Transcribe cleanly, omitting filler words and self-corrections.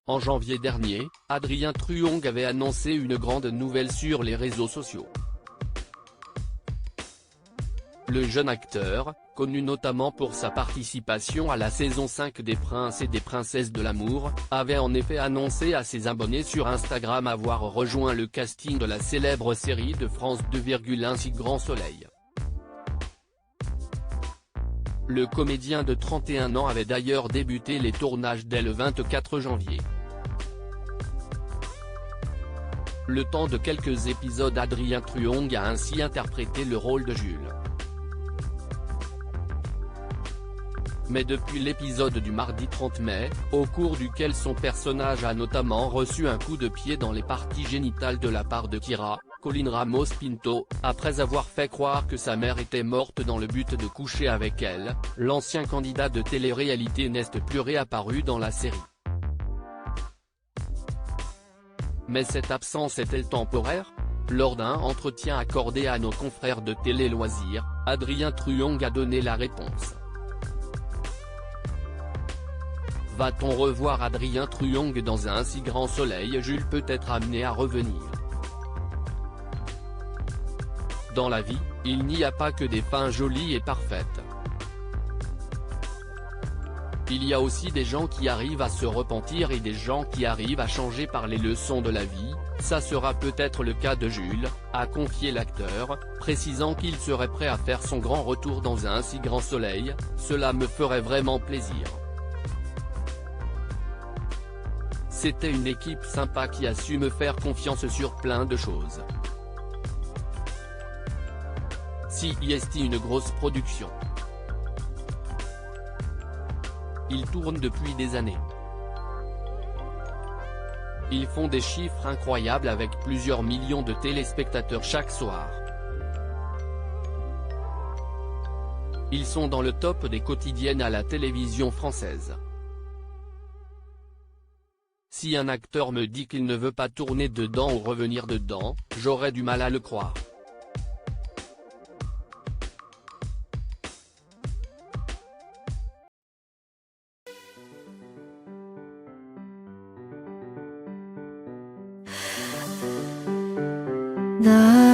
En janvier dernier, Adrien Truong avait annoncé une grande nouvelle sur les réseaux sociaux. Le jeune acteur, connu notamment pour sa participation à la saison 5 des Princes et des Princesses de l'amour, avait en effet annoncé à ses abonnés sur Instagram avoir rejoint le casting de la célèbre série de France 2. Un si grand soleil. Le comédien de 31 ans avait d'ailleurs débuté les tournages dès le 24 janvier. Le temps de quelques épisodes, Adrien Truong a ainsi interprété le rôle de Jules. Mais depuis l'épisode du mardi 30 mai, au cours duquel son personnage a notamment reçu un coup de pied dans les parties génitales de la part de Kira, Colin Ramos Pinto, après avoir fait croire que sa mère était morte dans le but de coucher avec elle, l'ancien candidat de télé-réalité n'est plus réapparu dans la série. Mais cette absence est-elle temporaire? Lors d'un entretien accordé à nos confrères de Télé Loisirs, Adrien Truong a donné la réponse. Va-t-on revoir Adrien Truong dans un si grand soleil? Jules peut être amené à revenir. Dans la vie, il n'y a pas que des fins jolies et parfaites. Il y a aussi des gens qui arrivent à se repentir et des gens qui arrivent à changer par les leçons de la vie, ça sera peut-être le cas de Jules, a confié l'acteur, précisant qu'il serait prêt à faire son grand retour dans un si grand soleil, cela me ferait vraiment plaisir. C'était une équipe sympa qui a su me faire confiance sur plein de choses. C'est une grosse production. Ils tournent depuis des années. Ils font des chiffres incroyables avec plusieurs millions de téléspectateurs chaque soir. Ils sont dans le top des quotidiennes à la télévision française. Si un acteur me dit qu'il ne veut pas tourner dedans ou revenir dedans, j'aurais du mal à le croire. 나